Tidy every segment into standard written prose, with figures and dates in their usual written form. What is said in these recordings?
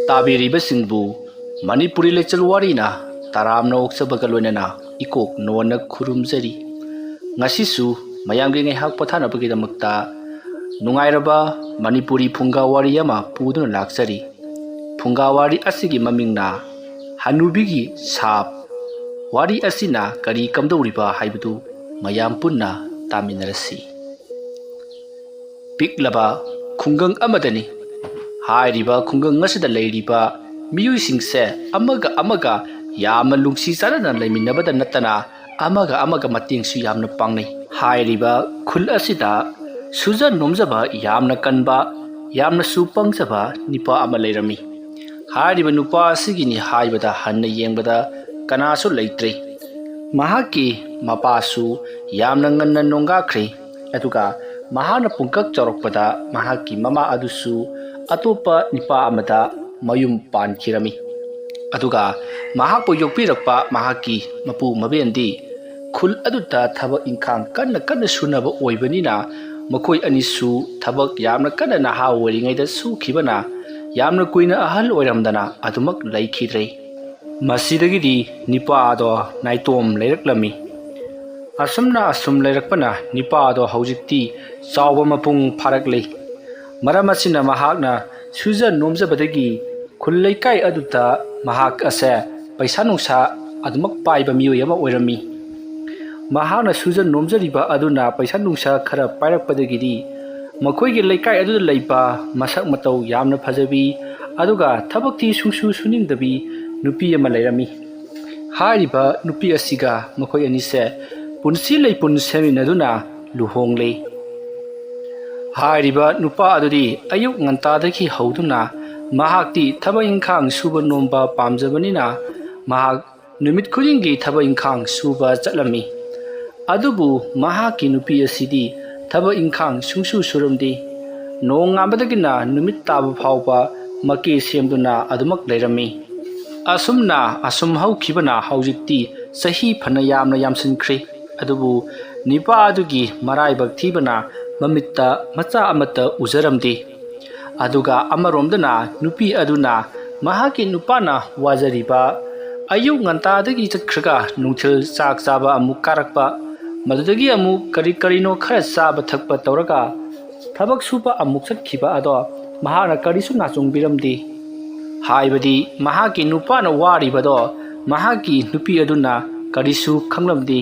ꯇꯥꯕꯤꯔꯤꯕꯁꯤꯡꯕꯨ ꯃꯅꯤꯄꯨꯔꯤ ꯂꯩꯆꯜ ꯋꯥꯔꯤꯅ ꯇꯔꯥꯝꯅ ꯑꯣꯛꯆꯕꯒ ꯂꯣꯏꯅꯅ ꯏꯀꯣꯛ ꯅꯣꯟꯅ ꯈꯨꯔꯨꯝꯖꯔꯤ꯫ ꯉꯁꯤꯁꯨ ꯃꯌꯥꯝꯒꯤ ꯉꯥꯏꯍꯥꯛ ꯄꯣꯊꯥꯅꯕꯒꯤꯗꯃꯛꯇ ꯅꯨꯡꯉꯥꯏꯔꯕ ꯃꯅꯤꯄꯨꯔꯤ ꯐꯨꯡꯒꯥ ꯋꯥꯔꯤ ꯑꯃ ꯄꯨꯗꯨꯅ ꯂꯥꯛꯆꯔꯤ꯫ ꯐꯨꯡꯒꯥ ꯋꯥꯔꯤ ꯑꯁꯤꯒꯤ ꯃꯃꯤꯡꯅ ꯍꯅꯨꯕꯤꯒꯤ ꯁꯥꯞ꯫ ꯋꯥꯔꯤ ꯑꯁꯤꯅ ꯀꯔꯤ ꯀꯝꯗꯧꯔꯤꯕ ꯍꯥꯏꯕꯗꯨ ꯃꯌꯥꯝ ꯄꯨꯟꯅ ꯇꯥꯃꯤꯟꯅꯔꯁꯤ꯫ ꯄꯤꯛꯂꯕ ꯈꯨꯡꯒꯪ ꯑꯃꯗꯅꯤ꯫ ꯍꯥꯏꯔꯤꯕ ꯈꯨꯡꯒꯪ ꯑꯁꯤꯗ ꯂꯩꯔꯤꯕ ꯃꯤꯑꯣꯏꯁꯤꯡꯁꯦ ꯑꯃꯒ ꯑꯃꯒ ꯌꯥꯝꯅ ꯅꯨꯡꯁꯤ ꯆꯥꯟꯅꯅ ꯂꯩꯃꯤꯟꯅꯕꯗ ꯅꯠꯇꯅ ꯑꯃꯒ ꯃꯇꯦꯡꯁꯨ ꯌꯥꯝꯅ ꯄꯥꯡꯅꯩ꯫ ꯍꯥꯏꯔꯤꯕ ꯈꯨꯜ ꯑꯁꯤꯗ ꯁꯨꯖ ꯅꯣꯝꯖꯕ ꯌꯥꯝꯅ ꯀꯟꯕ ꯌꯥꯝꯅꯁꯨ ꯄꯪꯖꯕ ꯅꯨꯄꯥ ꯑꯃ ꯂꯩꯔꯝꯃꯤ꯫ ꯍꯥꯏꯔꯤꯕ ꯅꯨꯄꯥ ꯑꯁꯤꯒꯤꯅꯤ ꯍꯥꯏꯕꯗ ꯍꯟꯅ ꯌꯦꯡꯕꯗ ꯀꯅꯥꯁꯨ ꯂꯩꯇ꯭ꯔꯦ꯫ ꯃꯍꯥꯛꯀꯤ ꯃꯄꯥꯁꯨ ꯌꯥꯝꯅ ꯉꯟꯅ ꯅꯣꯡꯒꯥꯈ꯭ꯔꯦ꯫ ꯑꯗꯨꯒ ꯃꯍꯥꯛꯅ ꯄꯨꯡꯀꯛ ꯆꯥꯎꯔꯛꯄꯗ ꯃꯍꯥꯛꯀꯤ ꯃꯃꯥ ꯑꯗꯨꯁꯨ ꯑꯇꯣꯞꯄ ꯅꯨꯄꯥ ꯑꯃꯗ ꯃꯌꯨꯝ ꯄꯥꯟꯈꯤꯔꯝꯃꯤ꯫ ꯑꯗꯨꯒ ꯃꯍꯥꯛꯄꯨ ꯌꯣꯛꯄꯤꯔꯛꯄ ꯃꯍꯥꯛꯀꯤ ꯃꯄꯨ ꯃꯕꯦꯟꯗꯤ ꯈꯨꯜ ꯑꯗꯨꯗ ꯊꯕꯛ ꯏꯪꯈꯥꯡ ꯀꯟꯅ ꯁꯨꯅꯕ ꯑꯣꯏꯕꯅꯤꯅ ꯃꯈꯣꯏ ꯑꯅꯤꯁꯨ ꯊꯕꯛ ꯌꯥꯝꯅ ꯀꯟꯅ ꯅꯍꯥ ꯑꯣꯏꯔꯤꯉꯩꯗ ꯁꯨꯈꯤꯕꯅ ꯌꯥꯝꯅ ꯀꯨꯏꯅ ꯑꯍꯜ ꯑꯣꯏꯔꯝꯗꯅ ꯑꯗꯨꯃꯛ ꯂꯩꯈꯤꯗ꯭ꯔꯦ꯫ ꯃꯁꯤꯗꯒꯤꯗꯤ ꯅꯨꯄꯥꯗꯣ ꯅꯥꯏꯇꯣꯝ ꯂꯩꯔꯛꯂꯝꯃꯤ꯫ ꯑꯁꯨꯝ ꯂꯩꯔꯛꯄꯅ ꯅꯨꯄꯥꯗꯣ ꯍꯧꯖꯤꯛꯇꯤ ꯆꯥꯎꯕ ꯃꯄꯨꯡ ꯐꯥꯔꯛꯂꯦ꯫ ꯃꯔꯝ ꯑꯁꯤꯅ ꯃꯍꯥꯛꯅ ꯁꯨꯖ ꯅꯣꯝꯖꯕꯗꯒꯤ ꯈꯨꯜ ꯂꯩꯀꯥꯏ ꯑꯗꯨꯗ ꯃꯍꯥꯛ ꯑꯁꯦ ꯄꯩꯁꯥ ꯅꯨꯡꯁꯥ ꯑꯗꯨꯃꯛ ꯄꯥꯏꯕ ꯃꯤꯑꯣꯏ ꯑꯃ ꯑꯣꯏꯔꯝꯃꯤ꯫ ꯃꯍꯥꯛꯅ ꯁꯨꯖ ꯅꯣꯝꯖꯔꯤꯕ ꯑꯗꯨꯅ ꯄꯩꯁా ꯅꯨꯡꯁꯥ ꯈꯔ ꯄꯥꯏꯔꯛꯄꯗꯒꯤꯗꯤ ꯃꯈꯣꯏꯒꯤ ꯂꯩꯀꯥꯏ ꯑꯗꯨꯗ ꯂꯩꯕ ꯃꯁꯛ ꯃꯇꯧ ꯌꯥꯝꯅ ꯐꯖꯕꯤ ꯑꯗꯨꯒ ꯊꯕꯛꯇꯤ ꯁꯨꯡꯁꯨ ꯁꯨꯅꯤꯡꯗꯕꯤ ꯅꯨꯄꯤ ꯑꯃ ꯂꯩꯔꯝꯃꯤ꯫ ꯍꯥꯏꯔꯤꯕ ꯅꯨꯄꯤ ꯑꯁꯤꯒ ꯃꯈꯣꯏ ꯑꯅꯤꯁꯦ ꯄꯨꯟꯁꯤ ꯂꯩꯄꯨꯟ ꯁꯦꯝꯃꯤꯟꯅꯗꯨꯅ ꯂꯨꯍꯣꯡꯂꯦ꯫ ꯍꯥꯏꯔꯤꯕ ꯅꯨꯄꯥ ꯑꯗꯨꯗꯤ ꯑꯌꯨꯛ ꯉꯟꯇꯥꯗꯒꯤ ꯍꯧꯗꯨꯅ ꯃꯍꯥꯛꯇꯤ ꯊꯕꯛ ꯏꯪꯈꯥꯡ ꯁꯨꯕ ꯅꯣꯝꯕ ꯄꯥꯝꯖꯕꯅꯤꯅ ꯃꯍꯥꯛ ꯅꯨꯃꯤꯠ ꯈꯨꯗꯤꯡꯒꯤ ꯊꯕꯛ ꯏꯪꯈꯥꯡ ꯁꯨꯕ ꯆꯠꯂꯝꯃꯤ꯫ ꯑꯗꯨꯕꯨ ꯃꯍꯥꯛꯀꯤ ꯅꯨꯄꯤ ꯑꯁꯤꯗꯤ ꯊꯕꯛ ꯏꯪꯈꯥꯡ ꯁꯨꯡꯁꯨ ꯁꯨꯔꯝꯗꯦ꯫ ꯅꯣꯡꯉꯥꯟꯕꯗꯒꯤꯅ ꯅꯨꯃꯤꯠ ꯇꯥꯕ ꯐꯥꯎꯕ ꯃꯀꯦ ꯁꯦꯝꯗꯨꯅ ꯑꯗꯨꯃꯛ ꯂꯩꯔꯝꯃꯤ꯫ ꯑꯁꯨꯝ ꯍꯧꯈꯤꯕꯅ ꯍꯧꯖꯤꯛꯇꯤ ꯆꯍꯤ ꯐꯅ ꯌꯥꯝꯅ ꯌꯥꯝꯁꯤꯟꯈ꯭ꯔꯦ꯫ ꯑꯗꯨꯕꯨ ꯅꯨꯄꯥ ꯑꯗꯨꯒꯤ ꯃꯔꯥꯏꯕꯛ ꯊꯤꯕꯅ ꯃꯃꯤꯠꯇ ꯃꯆꯥ ꯑꯃꯠꯇ ꯎꯖꯔꯝꯗꯦ꯫ ꯑꯗꯨꯒ ꯑꯃꯔꯣꯝꯗꯅ ꯅꯨꯄꯤ ꯑꯗꯨꯅ ꯃꯍꯥꯛꯀꯤ ꯅꯨꯄꯥꯅ ꯋꯥꯖꯔꯤꯕ ꯑꯌꯨꯛ ꯉꯟꯇꯥꯗꯒꯤ ꯆꯠꯈ꯭ꯔꯒ ꯅꯨꯡꯊꯤꯜ ꯆꯥꯛ ꯆꯥꯕ ꯑꯃꯨꯛ ꯀꯥꯔꯛꯄ ꯃꯗꯨꯗꯒꯤ ꯑꯃꯨꯛ ꯀꯔꯤꯅꯣ ꯈꯔ ꯆꯥꯕ ꯊꯛꯄ ꯇꯧꯔꯒ ꯊꯕꯛ ꯁꯨꯕ ꯑꯃꯨꯛ ꯆꯠꯈꯤꯕ ꯑꯗꯣ ꯃꯍꯥꯛꯅ ꯀꯔꯤꯁꯨ ꯅꯥꯆꯨꯡꯕꯤꯔꯝꯗꯦ꯫ ꯍꯥꯏꯕꯗꯤ ꯃꯍꯥꯛꯀꯤ ꯅꯨꯄꯥꯅ ꯋꯥꯔꯤꯕꯗꯣ ꯃꯍꯥꯛꯀꯤ ꯅꯨꯄꯤ ꯑꯗꯨꯅ ꯀꯔꯤꯁꯨ ꯈꯪꯂꯝꯗꯦ꯫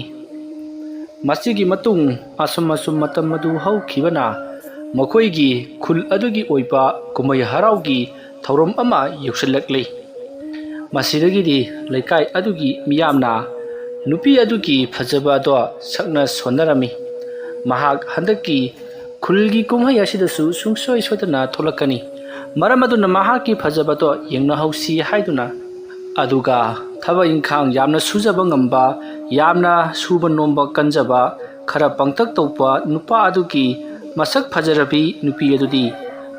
ꯃꯁꯤꯒꯤ ꯃꯇꯨꯡ ꯑꯁꯨꯝ ꯃꯇꯝ ꯑꯗꯨ ꯍꯧꯈꯤꯕꯅ ꯃꯈꯣꯏꯒꯤ ꯈꯨꯜ ꯑꯗꯨꯒꯤ ꯑꯣꯏꯕ ꯀꯨꯝꯍꯩ ꯍꯔꯥꯎꯒꯤ ꯊꯧꯔꯝ ꯑꯃ ꯌꯧꯁꯤꯜꯂꯛꯂꯦ꯫ ꯃꯁꯤꯗꯒꯤꯗꯤ ꯂꯩꯀꯥꯏ ꯑꯗꯨꯒꯤ ꯃꯤꯌꯥꯝꯅ ꯅꯨꯄꯤ ꯑꯗꯨꯒꯤ ꯐꯖꯕ ꯑꯗꯣ ꯁꯛꯅ ꯁꯣꯟꯅꯔꯝꯃꯤ꯫ ꯃꯍꯥꯛ ꯍꯟꯗꯛꯀꯤ ꯈꯨꯜꯒꯤ ꯀꯨꯝꯍꯩ ꯑꯁꯤꯗꯁꯨ ꯁꯨꯡꯁꯣꯏ ꯁꯣꯏꯗꯅ ꯊꯣꯛꯂꯛꯀꯅꯤ꯫ ꯃꯔꯝ ꯑꯗꯨꯅ ꯃꯍꯥꯛꯀꯤ ꯐꯖꯕꯗꯣ ꯌꯦꯡꯅꯍꯧꯁꯤ ꯍꯥꯏꯗꯨꯅ ꯑꯗꯨꯒꯊꯕꯛ ꯏꯪꯈꯥꯡ ꯌꯥꯝꯅ ꯁꯨꯖꯕ ꯉꯝꯕ ꯌꯥꯝꯅ ꯁꯨꯕ ꯅꯣꯝꯕ ꯀꯟꯖꯕ ꯈꯔ ꯄꯪꯇꯛ ꯇꯧꯕ ꯅꯨꯄꯥ ꯑꯗꯨꯒꯤ ꯃꯁꯛ ꯐꯖꯔꯕꯤ ꯅꯨꯄꯤ ꯑꯗꯨꯗꯤ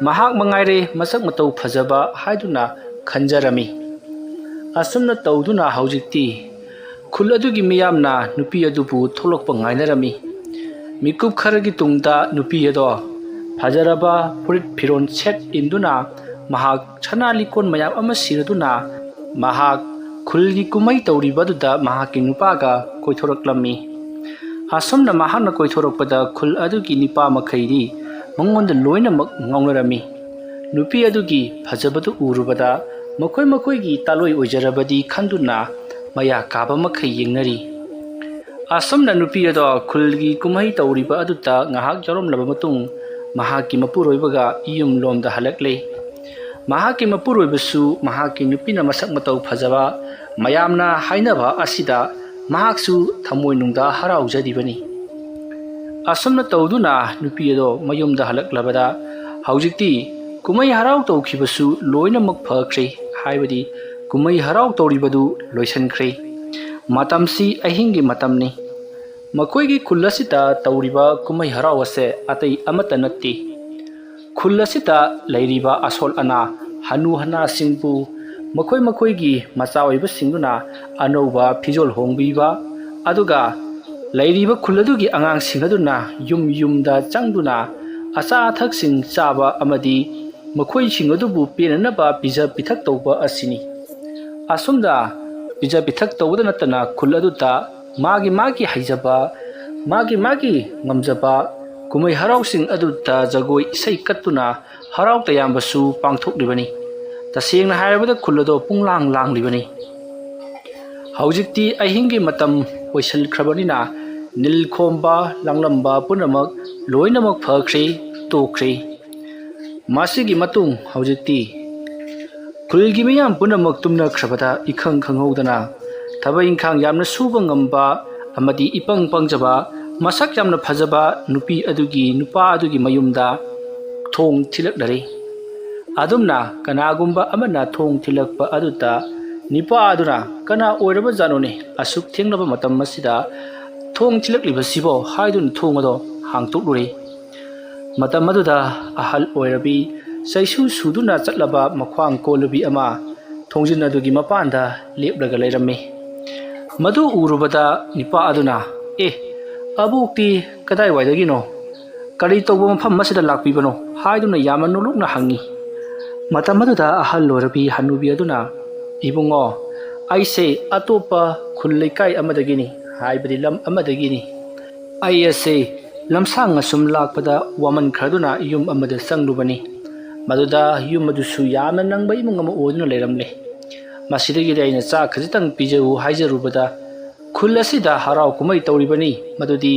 ꯃꯍꯥꯛ ꯃꯉꯥꯏꯔꯦ ꯃꯁꯛ ꯃꯇꯧ ꯐꯖꯕ ꯍꯥꯏꯗꯨꯅ ꯈꯟꯖꯔꯝꯃꯤ꯫ ꯑꯁꯨꯝꯅ ꯇꯧꯗꯨꯅ ꯍꯧꯖꯤꯛꯇꯤ ꯈꯨꯜ ꯑꯗꯨꯒꯤ ꯃꯤꯌꯥꯝꯅ ꯅꯨꯄꯤ ꯑꯗꯨꯕꯨ ꯊꯣꯛꯂꯛꯄ ꯉꯥꯏꯅꯔꯝꯃꯤ꯫ ꯃꯤꯀꯨꯞ ꯈꯔꯒꯤ ꯇꯨꯡꯗ ꯅꯨꯄꯤ ꯑꯗꯣ ꯐꯖꯔꯕ ꯐꯨꯔꯤꯠ ꯐꯤꯔꯣꯜ ꯁꯦꯠ ꯏꯟꯗꯨꯅ ꯃꯍꯥꯛ ꯁꯅꯥ ꯂꯤꯛꯀꯣꯟ ꯃꯌꯥꯝ ꯑꯃ ꯁꯤꯔꯗꯨꯅ ꯃꯍꯥꯛ ꯈꯨꯜꯒꯤ ꯀꯨꯝꯍꯩ ꯇꯧꯔꯤꯕꯗꯨꯗ ꯃꯍꯥꯛꯀꯤ ꯅꯨꯄꯥꯒ ꯀꯣꯏꯊꯣꯔꯛꯂꯝꯃꯤ꯫ ꯑꯁꯨꯝꯅ ꯃꯍꯥꯛꯅ ꯀꯣꯏꯊꯣꯔꯛꯄꯗ ꯈꯨꯜ ꯑꯗꯨꯒꯤ ꯅꯨꯄꯥ ꯃꯈꯩꯗꯤ ꯃꯉꯣꯟꯗ ꯂꯣꯏꯅꯃꯛ ꯉꯥꯎꯅꯔꯝꯃꯤ꯫ ꯅꯨꯄꯤ ꯑꯗꯨꯒꯤ ꯐꯖꯕꯗꯨ ꯎꯔꯨꯕꯗ ꯃꯈꯣꯏꯒꯤ ꯇꯥꯂꯣꯏ ꯑꯣꯏꯖꯔꯕꯗꯤ ꯈꯟꯗꯨꯅ ꯃꯌꯥ ꯀꯥꯕ ꯃꯈꯩ ꯌꯦꯡꯅꯔꯤ꯫ ꯑꯁꯨꯝꯅ ꯅꯨꯄꯤ ꯑꯗꯣ ꯈꯨꯜꯒꯤ ꯀꯨꯝꯍꯩ ꯇꯧꯔꯤꯕ ꯑꯗꯨꯗ ꯉꯥꯏꯍꯥꯛ ꯌꯥꯎꯔꯝꯂꯕ ꯃꯇꯨꯡ ꯃꯍꯥꯛꯀꯤ ꯃꯄꯨꯔꯣꯏꯕꯒ ꯌꯨꯝꯂꯣꯝꯗ ꯍꯜꯂꯛꯂꯦ꯫ ꯃꯍꯥꯛꯀꯤ ꯃꯄꯨꯔꯣꯏꯕꯁꯨ ꯃꯍꯥꯛꯀꯤ ꯅꯨꯄꯤꯅ ꯃꯁꯛ ꯃꯇꯧ ꯐꯖꯕ ꯃꯌꯥꯝꯅ ꯍꯥꯏꯅꯕ ꯑꯁꯤꯗ ꯃꯍꯥꯛꯁꯨ ꯊꯃꯣꯏꯅꯨꯡꯗ ꯍꯔꯥꯎꯖꯔꯤꯕꯅꯤ꯫ ꯑꯁꯨꯝꯅ ꯇꯧꯗꯨꯅ ꯅꯨꯄꯤ ꯑꯗꯣ ꯃꯌꯨꯝꯗ ꯍꯜꯂꯛꯂꯕꯗ ꯍꯧꯖꯤꯛꯇꯤ ꯀꯨꯝꯍꯩ ꯍꯔꯥꯎ ꯇꯧꯈꯤꯕꯁꯨ ꯂꯣꯏꯅꯃꯛ ꯐꯈ꯭ꯔꯦ꯫ ꯍꯥꯏꯕꯗꯤ ꯀꯨꯝꯍꯩ ꯍꯔꯥꯎ ꯇꯧꯔꯤꯕꯗꯨ ꯂꯣꯏꯁꯤꯟꯈ꯭ꯔꯦ꯫ ꯃꯇꯝꯁꯤ ꯑꯍꯤꯡꯒꯤ ꯃꯇꯝꯅꯤ꯫ ꯃꯈꯣꯏꯒꯤ ꯈꯨꯜ ꯑꯁꯤꯗ ꯇꯧꯔꯤꯕ ꯀꯨꯝꯍꯩ ꯍꯔꯥꯎ ꯑꯁꯦ ꯑꯇꯩ ꯑꯃꯠꯇ ꯅꯠꯇꯦ꯫ ꯈꯨꯜ ꯑꯁꯤꯗ ꯂꯩꯔꯤꯕ ꯑꯁꯣꯜ ꯑꯅꯥ ꯍꯅꯨ ꯍꯅꯥꯁꯤꯡꯕꯨ ꯃꯈꯣꯏꯒꯤ ꯃꯆꯥ ꯑꯣꯏꯕꯁꯤꯡꯗꯨꯅ ꯑꯅꯧꯕ ꯐꯤꯖꯣꯜ ꯍꯣꯡꯕꯤꯕ ꯑꯗꯨꯒ ꯂꯩꯔꯤꯕ ꯈꯨꯜ ꯑꯗꯨꯒꯤ ꯑꯉꯥꯡꯁꯤꯡ ꯑꯗꯨꯅ ꯌꯨꯝꯗ ꯆꯪꯗꯨꯅ ꯑꯆꯥ ꯑꯊꯛꯁꯤꯡ ꯆꯥꯕ ꯑꯃꯗꯤ ꯃꯈꯣꯏꯁꯤꯡ ꯑꯗꯨꯕꯨ ꯄꯦꯟꯅꯅꯕ ꯄꯤꯖ ꯄꯤꯊꯛ ꯇꯧꯕ ꯑꯁꯤꯅꯤ꯫ ꯑꯁꯨꯝꯅ ꯄꯤꯖ ꯄꯤꯊꯛ ꯇꯧꯕꯗ ꯅꯠꯇꯅ ꯈꯨꯜ ꯑꯗꯨꯗ ꯃꯥꯒꯤ ꯍꯩꯖꯕ ꯃꯥꯒꯤ ꯉꯝꯖꯕ ꯀꯨꯝꯍꯩ ꯍꯔꯥꯎꯁꯤꯡ ꯑꯗꯨꯗ ꯖꯒꯣꯏ ꯏꯁꯩ ꯀꯠꯇꯨꯅ ꯍꯔꯥꯎ ꯇꯌꯥꯝꯕꯁꯨ ꯄꯥꯡꯊꯣꯛꯂꯤꯕꯅꯤ꯫ ꯇꯁꯦꯡꯅ ꯍꯥꯏꯔꯕꯗ ꯈꯨꯜ ꯑꯗꯨ ꯄꯨꯡꯂꯥꯡ ꯂꯥꯡꯂꯤꯕꯅꯤ꯫ ꯍꯧꯖꯤꯛꯇꯤ ꯑꯍꯤꯡꯒꯤ ꯃꯇꯝ ꯑꯣꯏꯁꯤꯜꯈ꯭ꯔꯕꯅꯤꯅ ꯅꯤꯜ ꯈꯣꯝꯕ ꯂꯥꯡꯂꯝꯕ ꯄꯨꯝꯅꯃꯛ ꯂꯣꯏꯅꯃꯛ ꯐꯈ꯭ꯔꯦ, ꯇꯣꯛꯈ꯭ꯔꯦ꯫ ꯃꯁꯤꯒꯤ ꯃꯇꯨꯡ ꯍꯧꯖꯤꯛꯇꯤ ꯈꯨꯜꯒꯤ ꯃꯤꯌꯥꯝ ꯄꯨꯝꯅꯃꯛ ꯇꯨꯝꯅꯈ꯭ꯔꯕꯗ ꯏꯈꯪ ꯈꯪꯍꯧꯗꯅ ꯊꯕꯛ ꯏꯪꯈꯥꯡ ꯌꯥꯝꯅ ꯁꯨꯕ ꯉꯝꯕ ꯑꯃꯗꯤ ꯏꯄꯪ ꯄꯪꯖꯕ ꯃꯁꯛ ꯌꯥꯝꯅ ꯐꯖꯕ ꯅꯨꯄꯤ ꯑꯗꯨꯒꯤ ꯅꯨꯄꯥ ꯑꯗꯨꯒꯤ ꯃꯌꯨꯝꯗ ꯊꯣꯡ ꯊꯤꯜꯂꯛꯅꯔꯦ꯫ ꯑꯗꯨꯝꯅ ꯀꯅꯥꯒꯨꯝꯕ ꯑꯃꯅ ꯊꯣꯡ ꯊꯤꯜꯂꯛꯄ ꯑꯗꯨꯗ ꯅꯨꯄꯥ ꯑꯗꯨꯅ ꯀꯅꯥ ꯑꯣꯏꯔꯕꯖꯥꯠꯅꯣꯅꯦ ꯑꯁꯨꯛ ꯊꯦꯡꯂꯕ ꯃꯇꯝ ꯑꯁꯤꯗ ꯊꯣꯡ ꯊꯤꯜꯂꯛꯂꯤꯕꯁꯤꯕꯣ ꯍꯥꯏꯗꯨꯅ ꯊꯣꯡ ꯑꯗꯣ ꯍꯥꯡꯇꯣꯛꯂꯨꯔꯦ꯫ ꯃꯇꯝ ꯑꯗꯨꯗ ꯑꯍꯜ ꯑꯣꯏꯔꯕꯤ ꯆꯩꯁꯨ ꯁꯨꯗꯨꯅ ꯆꯠꯂꯕ ꯃꯈ꯭ꯋꯥꯡ ꯀꯣꯜꯂꯕꯤ ꯑꯃ ꯊꯣꯡꯖꯤꯟ ꯑꯗꯨꯒꯤ ꯃꯄꯥꯟꯗ ꯂꯦꯞꯂꯒ ꯂꯩꯔꯝꯃꯤ꯫ ꯃꯗꯨ ꯎꯔꯨꯕꯗ ꯅꯨꯄꯥ ꯑꯗꯨꯅ ꯑꯕꯣꯛꯇꯤ ꯀꯗꯥꯏꯋꯥꯏꯗꯒꯤꯅꯣ? ꯀꯔꯤ ꯇꯧꯕ ꯃꯐꯝ ꯑꯁꯤꯗ ꯂꯥꯛꯄꯤꯕꯅꯣ? ꯍꯥꯏꯗꯨꯅ ꯌꯥꯝꯅ ꯅꯣꯛꯅ ꯍꯪꯉꯤ꯫ ꯃꯇꯝ ꯑꯗꯨꯗ ꯑꯍꯜ ꯑꯣꯏꯔꯕꯤ ꯍꯅꯨꯕꯤ ꯑꯗꯨꯅ ꯏꯕꯨꯡꯉꯣ, ꯑꯩꯁꯦ ꯑꯇꯣꯞꯄ ꯈꯨꯜ ꯂꯩꯀꯥꯏ ꯑꯃꯗꯒꯤꯅꯤ, ꯍꯥꯏꯕꯗꯤ ꯂꯝ ꯑꯃꯗꯒꯤꯅꯤ꯫ ꯑꯩ ꯑꯁꯦ ꯂꯝꯁꯥꯡ ꯑꯁꯨꯝ ꯂꯥꯛꯄꯗ ꯋꯥꯃꯟꯈ꯭ꯔꯗꯨꯅ ꯌꯨꯝ ꯑꯃꯗ ꯆꯪꯂꯨꯕꯅꯤ꯫ ꯃꯗꯨꯗ ꯌꯨꯝ ꯑꯗꯨꯁꯨ ꯌꯥꯝꯅ ꯅꯪꯕ ꯏꯃꯨꯡ ꯑꯃ ꯑꯣꯏꯗꯨꯅ ꯂꯩꯔꯝꯂꯦ꯫ ꯃꯁꯤꯗꯒꯤꯗꯤ ꯑꯩꯅ ꯆꯥꯛ ꯈꯖꯤꯛꯇꯪ ꯄꯤꯖꯎ ꯍꯥꯏꯖꯔꯨꯕꯗ ꯈꯨꯜ ꯑꯁꯤꯗ ꯍꯔꯥꯎ ꯀꯨꯝꯍꯩ ꯇꯧꯔꯤꯕꯅꯤ, ꯃꯗꯨꯗꯤ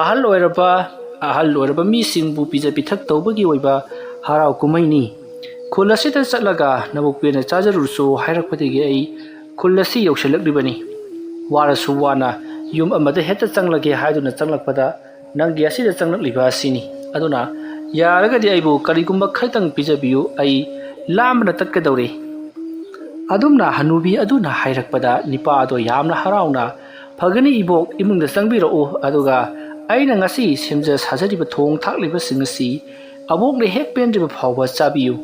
ꯑꯍꯜ ꯑꯣꯏꯔꯕ ꯃꯤꯁꯤꯡꯕꯨ ꯄꯤꯖ ꯄꯤꯊꯛ ꯇꯧꯕꯒꯤ ꯑꯣꯏꯕ ꯍꯔꯥꯎ ꯀꯨꯝꯍꯩꯅꯤ꯫ ꯈꯨꯜ ꯑꯁꯤꯗ ꯆꯠꯂꯒ ꯅꯕꯨꯛ ꯄꯦꯟꯅ ꯆꯥꯖꯔꯨꯆꯣ ꯍꯥꯏꯔꯛꯄꯗꯒꯤ ꯑꯩ ꯈꯨꯜ ꯑꯁꯤ ꯌꯧꯁꯤꯜꯂꯛꯂꯤꯕꯅꯤ꯫ ꯋꯥꯔꯁꯨ ꯋꯥꯅ ꯌꯨꯝ ꯑꯃꯗ ꯍꯦꯛꯇ ꯆꯪꯂꯒꯦ ꯍꯥꯏꯗꯨꯅ ꯆꯪꯂꯛꯄꯗ ꯅꯪꯒꯤ ꯑꯁꯤꯗ ꯆꯪꯂꯛꯂꯤꯕ ꯑꯁꯤꯅꯤ꯫ ꯑꯗꯨꯅ ꯌꯥꯔꯒꯗꯤ ꯑꯩꯕꯨ ꯀꯔꯤꯒꯨꯝꯕ ꯈꯤꯇꯪ ꯄꯤꯖꯕꯤꯌꯨ, ꯑꯩ ꯂꯥꯝꯕꯅ ꯇꯠꯀꯗꯧꯔꯦ꯫ ꯑꯗꯨꯝꯅ ꯍꯅꯨꯕꯤ ꯑꯗꯨꯅ ꯍꯥꯏꯔꯛꯄꯗ ꯅꯨꯄꯥ ꯑꯗꯣ ꯌꯥꯝꯅ ꯍꯔꯥꯎꯅ ꯐꯒꯅꯤ ꯏꯕꯣꯛ, ꯏꯃꯨꯡꯗ ꯆꯪꯕꯤꯔꯛꯎ, ꯑꯗꯨꯒ ꯑꯩꯅ ꯉꯁꯤ ꯁꯦꯝꯖ ꯁꯥꯖꯔꯤꯕ ꯊꯣꯡ ꯊꯥꯛꯂꯤꯕꯁꯤꯡ ꯑꯁꯤ ꯑꯕꯣꯛꯅ ꯍꯦꯛ ꯄꯦꯟꯗ꯭ꯔꯤꯕ ꯐꯥꯎꯕ ꯆꯥꯕꯤꯌꯨ꯫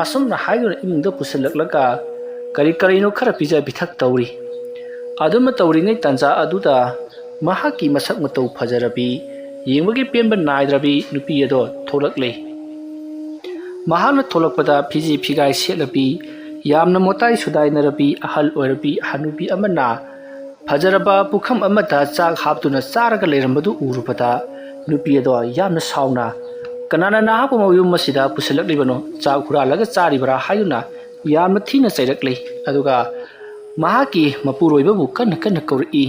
ꯑꯁꯨꯝꯅ ꯍꯥꯏꯗꯨꯅ ꯏꯃꯨꯡꯗ ꯄꯨꯁꯤꯜꯂꯛꯂꯒ ꯀꯔꯤꯅꯣ ꯈꯔ ꯄꯤꯖ ꯄꯤꯊꯛ ꯇꯧꯔꯤ꯫ ꯑꯗꯨꯝꯅ ꯇꯧꯔꯤꯉꯩ ꯇꯥꯟꯖꯥ ꯑꯗꯨꯗ ꯃꯍꯥꯛꯀꯤ ꯃꯁꯛ ꯃꯇꯧ ꯐꯖꯔꯕꯤ, ꯌꯦꯡꯕꯒꯤ ꯄꯦꯟꯕ ꯅꯥꯏꯗ꯭ꯔꯕꯤ ꯅꯨꯄꯤ ꯑꯗꯣ ꯊꯣꯛꯂꯛꯂꯦ꯫ ꯃꯍꯥꯛꯅ ꯊꯣꯛꯂꯛꯄꯗ ꯐꯤꯖꯤ ꯐꯤꯒꯥꯏ ꯁꯦꯠꯂꯕꯤ, ꯌꯥꯝꯅ ꯃꯣꯇꯥꯏ ꯁꯨꯗꯥꯏꯅꯔꯕꯤ ꯑꯍꯜ ꯑꯣꯏꯔꯕꯤ ꯍꯅꯨꯕꯤ ꯑꯃꯅ ꯐꯖꯔꯕ ꯄꯨꯈꯝ ꯑꯃꯗ ꯆꯥꯛ ꯍꯥꯞꯇꯨꯅ ꯆꯥꯔꯒ ꯂꯩꯔꯝꯕꯗꯨ ꯎꯔꯨꯕꯗ ꯅꯨꯄꯤ ꯑꯗꯣ ꯌꯥꯝꯅ ꯁꯥꯎꯅ ꯀꯅꯥꯅ ꯅꯍꯥꯛꯄꯨ ꯃꯌꯨꯝ ꯑꯁꯤꯗ ꯄꯨꯁꯤꯜꯂꯛꯂꯤꯕꯅꯣ? ꯆꯥꯛ ꯍꯨꯔꯥꯜꯂꯒ ꯆꯥꯔꯤꯕ꯭ꯔꯥ? ꯍꯥꯏꯗꯨꯅ ꯌꯥꯝꯅ ꯊꯤꯅ ꯆꯩꯔꯛꯂꯦ꯫ ꯑꯗꯨꯒ ꯃꯍꯥꯛꯀꯤ ꯃꯄꯨꯔꯣꯏꯕꯕꯨ ꯀꯟꯅ ꯀꯧꯔꯛꯏ꯫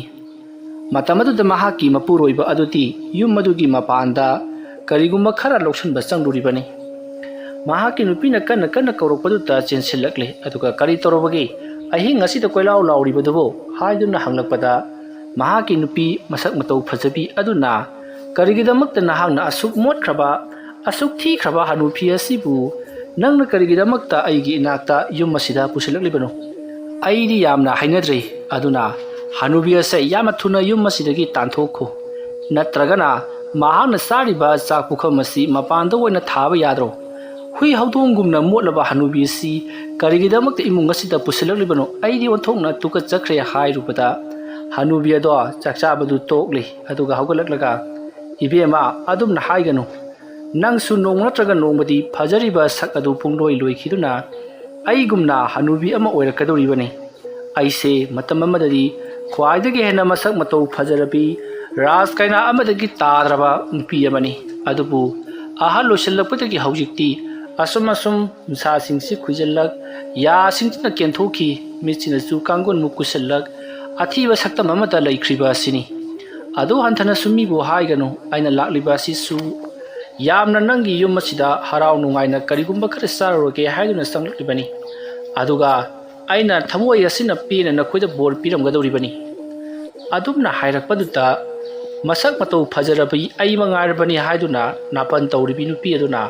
ꯃꯇꯝ ꯑꯗꯨꯗ ꯃꯍꯥꯛꯀꯤ ꯃꯄꯨꯔꯣꯏꯕ ꯑꯗꯨꯗꯤ ꯌꯨꯝ ꯑꯗꯨꯒꯤ ꯃꯄꯥꯟꯗ ꯀꯔꯤꯒꯨꯝꯕ ꯈꯔ ꯂꯧꯁꯤꯟꯕ ꯆꯪꯂꯨꯔꯤꯕꯅꯤ꯫ ꯃꯍꯥꯛꯀꯤ ꯅꯨꯄꯤꯅ ꯀꯟꯅ ꯀꯧꯔꯛꯄꯗꯨꯗ ꯆꯦꯟꯁꯤꯜꯂꯛꯂꯦ꯫ ꯑꯗꯨꯒ ꯀꯔꯤ ꯇꯧꯔꯕꯒꯦ? ꯑꯍꯤꯡ ꯑꯁꯤꯗ ꯀꯣꯏꯂꯥꯎ ꯂꯥꯎꯔꯤꯕꯗꯨꯕꯨ? ꯍꯥꯏꯗꯨꯅ ꯍꯪꯂꯛꯄꯗ ꯃꯍꯥꯛꯀꯤ ꯅꯨꯄꯤ ꯃꯁꯛ ꯃꯇꯧ ꯐꯖꯕꯤ ꯑꯗꯨꯅ ꯀꯔꯤꯒꯤꯗꯃꯛꯇ ꯅꯍꯥꯛꯅ ꯑꯁꯨꯛ ꯃꯣꯠꯈ꯭ꯔꯕ, ꯑꯁꯨꯛ ꯊꯤꯈ꯭ꯔꯕ ꯍꯅꯨꯕꯤ ꯑꯁꯤꯕꯨ ꯅꯪꯅ ꯀꯔꯤꯒꯤꯗꯃꯛꯇ ꯑꯩꯒꯤ ꯏꯅꯥꯛꯇ ꯌꯨꯝ ꯑꯁꯤꯗ ꯄꯨꯁꯤꯜꯂꯛꯂꯤꯕꯅꯣ? ꯑꯩꯗꯤ ꯌꯥꯝꯅ ꯍꯩꯅꯗ꯭ꯔꯦ꯫ ꯑꯗꯨꯅ ꯍꯅꯨꯕꯤ ꯑꯁꯦ ꯌꯥꯝꯅ ꯊꯨꯅ ꯌꯨꯝ ꯑꯁꯤꯗꯒꯤ तांथोखो, नत्रगना महान सारिबा चाक पुखम असी मपानदा ओइना थाबा याद्रो? हुई हौदोंगुमना मोटलबा हनुबी असी करिगिदमक्ता इमुंग असिदा पुसिलक्लिबनो? अइदि ओंथोकना तुका चखरे हाइरुबदा हनुबी अदो चाकचाबदु तोकले। अदुगा हौगलक्लगा इबेमा अदुमना हाइगनु, नंगसु नोंग नत्रगा नोंगबदी फजरिबा सक अदु पुंगलोइ लोइखिदुना अइगुमना हनुबी अमा ओइरकदोरिबने। अइसे मतम अमददी ख्वाइदगी हेन्ना मसक मतौ फजरबी राजकैना अमदगी ताद्रबा नुपी अमनी। अदुबु अहल लोइसिल्लक्पदगी हौजिक्ति असुम नुसासिंगसि खुइजल्लक, यासिंगसिना केन्थोखि, मिचिनसु कांगोन मुकुसल्लक अथीबा सक्तम अमदा लैख्रिबा असिनी। अदु हंथना सुमीबु हाइगनु, अइना लाक्लिबा असिसु यामना नंगी युम असिदा हराव नुंगाइना करिगुंबा खर चारुरगे हाइदुना संगलिबनी। अदुगा अइना थमोइ असिना पेना नखोइदा बोर पिरमगदौरिबनी। अदुमना हाइरकपदुदा मसक मतौ फजरबी अइ मंगाइरबनी हाइदुना नापन तौरिबी नुपी अदुना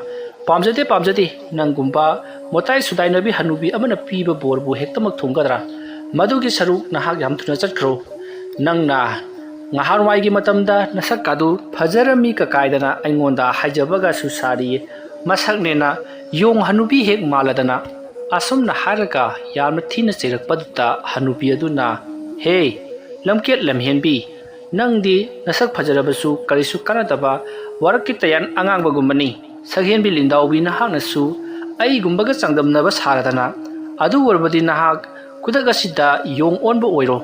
पामजदे नंगुंबा मोताइ सुदाइनबी हनुबी अमना पीबा बोरबु हेक्तमक थुंगदरा? मदुगी सरुक नहाक याम थुना चटख्रो। नंगना ngaharwaigi matamda nasakadu fajarami ka kaidana aingonda haijabaga susari masaknena yong hanubi hek maladana asumna haraka yamna thina chirakpaduta hanubi aduna he lamket lamhenbi nangdi nasak fajarabasu karisu kanadaba warakitayan angangbagumani saghenbi lindawbi nahaknasu ꯑꯩꯒꯨꯝꯕꯒ ꯆꯥꯡꯗꯝꯅꯕ ꯁꯥꯔꯗꯅ ꯑꯗꯨ ꯑꯣꯏꯔꯕꯗꯤ ꯅꯍꯥꯛ ꯈꯨꯗꯛ ꯑꯁꯤꯗ ꯌꯣꯡ ꯑꯣꯟꯕ ꯑꯣꯏꯔꯣ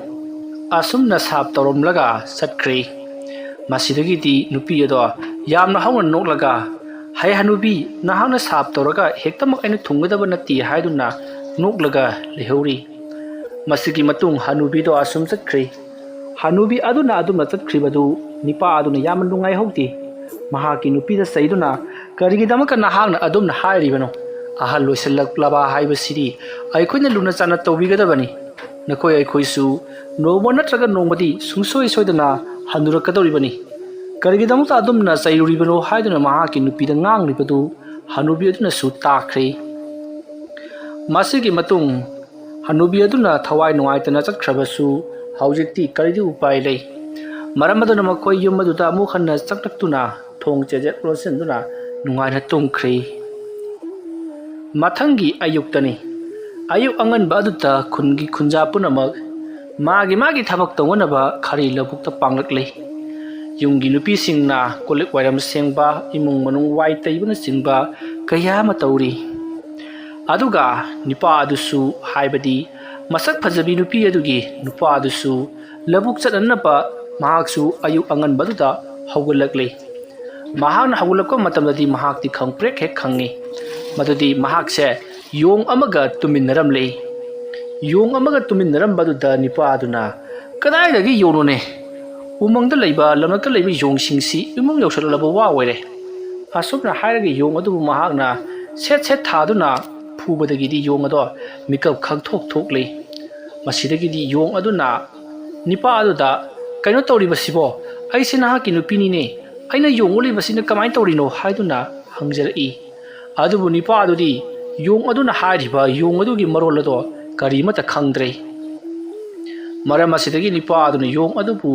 ꯑꯁꯨꯝꯅ ꯁꯥꯞ ꯇꯧꯔꯝꯂꯒ ꯆꯠꯈ꯭ꯔꯦ꯫ ꯃꯁꯤꯗꯒꯤꯗꯤ ꯅꯨꯄꯤ ꯑꯗꯣ ꯌꯥꯝꯅ ꯍꯧꯅ ꯅꯣꯛꯂꯒ ꯍꯩ ꯍꯅꯨꯕꯤ ꯅꯍꯥꯛꯅ ꯁꯥꯞ ꯇꯧꯔꯒ ꯍꯦꯛꯇꯃꯛ ꯑꯩꯅ ꯊꯨꯡꯒꯗꯕ ꯅꯠꯇꯦ ꯍꯥꯏꯗꯨꯅ ꯅꯣꯛꯂꯒ ꯂꯩꯍꯧꯔꯤ꯫ ꯃꯁꯤꯒꯤ ꯃꯇꯨꯡ ꯍꯅꯨꯕꯤꯗꯣ ꯑꯁꯨꯝ ꯆꯠꯈ꯭ꯔꯦ꯫ ꯍꯅꯨꯕꯤ ꯑꯗꯨꯅ ꯑꯗꯨꯝꯅ ꯆꯠꯈ꯭ꯔꯤꯕꯗꯨ ꯅꯤꯄꯥ ꯑꯗꯨꯅ ꯌꯥꯝꯅ ꯅꯨꯡꯉꯥꯏꯍꯧꯗꯦ꯫ ꯃꯍꯥꯛꯀꯤ ꯅꯨꯄꯤꯗ ꯆꯩꯗꯨꯅ ꯀꯔꯤꯒꯤꯗꯃꯛꯇ ꯅꯍꯥꯛꯅ ꯑꯗꯨꯝꯅ ꯍꯥꯏꯔꯤꯕꯅꯣ? ꯑꯍꯜ ꯑꯣꯏꯁꯤꯜꯂꯛꯂꯕ ꯍꯥꯏꯕꯁꯤꯗꯤ ꯑꯩꯈꯣꯏꯅ ꯂꯨꯅ ꯆꯥꯟꯅ ꯇꯧꯕꯤꯒꯗꯕꯅꯤ꯫ ꯅꯈꯣꯏ ꯑꯩꯈꯣꯏꯁꯨ ꯅꯣꯡꯃ ꯅꯠꯇ꯭ꯔꯒ ꯅꯣꯡꯃꯗꯤ ꯁꯨꯡꯁꯣꯏ ꯁꯣꯏꯗꯅ ꯍꯟꯅꯨꯔꯛꯀꯗꯧꯔꯤꯕꯅꯤ꯫ ꯀꯔꯤꯒꯤꯗꯃꯛꯇ ꯑꯗꯨꯝꯅ ꯆꯩꯔꯨꯔꯤꯕꯅꯣ ꯍꯥꯏꯗꯨꯅ ꯃꯍꯥꯛꯀꯤ ꯅꯨꯄꯤꯗ ꯉꯥꯡꯂꯤꯕꯗꯨ ꯍꯅꯨꯕꯤ ꯑꯗꯨꯅꯁꯨ ꯇꯥꯈ꯭ꯔꯦ꯫ ꯃꯁꯤꯒꯤ ꯃꯇꯨꯡ ꯍꯅꯨꯕꯤ ꯑꯗꯨꯅ ꯊꯋꯥꯏ ꯅꯨꯡꯉꯥꯏꯇꯅ ꯆꯠꯈ꯭ꯔꯕꯁꯨ ꯍꯧꯖꯤꯛꯇꯤ ꯀꯔꯤꯗꯤ ꯎꯄꯥꯏ ꯂꯩ? ꯃꯔꯝ ꯑꯗꯨꯅ ꯃꯈꯣꯏ ꯌꯨꯝ ꯑꯗꯨꯗ ꯑꯃꯨꯛ ꯍꯟꯅ ꯆꯪꯂꯛꯇꯨꯅ ꯊꯣꯡ ꯆꯦꯖꯦꯠ ꯂꯣꯟꯁꯤꯟꯗꯨꯅ ꯅꯨꯡꯉꯥꯏꯅ ꯇꯨꯝꯈ꯭ꯔꯦ꯫ ꯃꯊꯪꯒꯤ ꯑꯌꯨꯛꯇꯅꯤ꯫ ꯑꯌꯨꯛ ꯑꯉꯟꯕ ꯑꯗꯨꯗ ꯈꯨꯟꯒꯤ ꯈꯨꯟꯖꯥ ꯄꯨꯝꯅꯃꯛ ꯃꯥꯒꯤ ꯊꯕꯛ ꯇꯧꯅꯅꯕ ꯈꯔꯤ ꯂꯧꯕꯨꯛꯇ ꯄꯥꯡꯂꯛꯂꯦ꯫ ꯌꯨꯝꯒꯤ ꯅꯨꯄꯤꯁꯤꯡꯅ ꯀꯣꯜꯂꯤꯛ ꯋꯥꯏꯔꯝ ꯁꯦꯡꯕ, ꯏꯃꯨꯡ ꯃꯅꯨꯡ ꯋꯥꯏ ꯇꯩꯕꯅꯆꯤꯡꯕ ꯀꯌꯥ ꯑꯃ ꯇꯧꯔꯤ꯫ ꯑꯗꯨꯒ ꯅꯨꯄꯥ ꯑꯗꯨꯁꯨ ꯍꯥꯏꯕꯗꯤ ꯃꯁꯛ ꯐꯖꯕꯤ ꯅꯨꯄꯤ ꯑꯗꯨꯒꯤ ꯅꯨꯄꯥ ꯑꯗꯨꯁꯨ ꯂꯧꯕꯨꯛ ꯆꯠꯅꯅꯕ ꯃꯍꯥꯛꯁꯨ ꯑꯌꯨꯛ ꯑꯉꯟꯕꯗꯨꯗ ꯍꯧꯒꯠꯂꯛꯂꯦ꯫ ꯃꯍꯥꯛꯅ ꯍꯧꯒꯠꯂꯛꯄ ꯃꯇꯝꯗꯗꯤ ꯃꯍꯥꯛꯇꯤ ꯈꯪꯄ꯭ꯔꯦꯛ ꯍꯦꯛ ꯈꯪꯉꯤ ꯃꯗꯨꯗꯤ ꯃꯍꯥꯛꯁꯦ ꯌꯣꯡ ꯑꯃꯒ ꯇꯨꯃꯤꯟꯅꯔꯝꯂꯦ꯫ ꯌꯣꯡ ꯑꯃꯒ ꯇꯨꯃꯤꯟꯅꯔꯝꯕꯗꯨꯗ ꯅꯨꯄꯥ ꯑꯗꯨꯅ ꯀꯗꯥꯏꯗꯒꯤ ꯌꯣꯡꯅꯣꯅꯦ? ꯎꯃꯪꯗ ꯂꯩꯕ ꯂꯝꯂꯛꯇ ꯂꯩꯕ ꯌꯣꯡꯁꯤꯡꯁꯤ ꯏꯃꯨꯡ ꯌꯧꯁꯤꯜꯂꯛꯂꯕ ꯋꯥ ꯑꯣꯏꯔꯦ꯫ ꯑꯁꯨꯝꯅ ꯍꯥꯏꯔꯒ ꯌꯣꯡ ꯑꯗꯨꯕꯨ ꯃꯍꯥꯛꯅ ꯁꯦꯠ ꯁꯦꯠ ꯊꯥꯗꯨꯅ ꯐꯨꯕꯗꯒꯤꯗꯤ ꯌꯣꯡ ꯑꯗꯣ ꯃꯤꯀꯞ ꯈꯪꯊꯣꯛ ꯊꯣꯛꯂꯦ꯫ ꯃꯁꯤꯗꯒꯤꯗꯤ ꯌꯣꯡ ꯑꯗꯨꯅ ꯅꯨꯄꯥ ꯑꯗꯨꯗ ꯀꯩꯅꯣ ꯇꯧꯔꯤꯕꯁꯤꯕꯣ? ꯑꯩꯁꯦ ꯅꯍꯥꯛꯀꯤ ꯅꯨꯄꯤꯅꯤꯅꯦ, ꯑꯩꯅ ꯌꯣꯡ ꯑꯣꯜꯂꯤꯕꯁꯤꯅ ꯀꯃꯥꯏꯅ ꯇꯧꯔꯤꯅꯣ ꯍꯥꯏꯗꯨꯅ ꯍꯪꯖꯔꯛꯏ꯫ ꯑꯗꯨꯕꯨ ꯅꯨꯄꯥ ꯑꯗꯨꯗꯤ ꯌꯣꯡ ꯑꯗꯨꯅ ꯍꯥꯏꯔꯤꯕ ꯌꯣꯡ ꯑꯗꯨꯒꯤ ꯃꯔꯣꯜ ꯑꯗꯣ ꯀꯔꯤꯃꯠꯇ ꯈꯪꯗ꯭ꯔꯦ꯫ ꯃꯔꯝ ꯑꯁꯤꯗꯒꯤ ꯅꯨꯄꯥ ꯑꯗꯨꯅ ꯌꯣꯡ ꯑꯗꯨꯕꯨ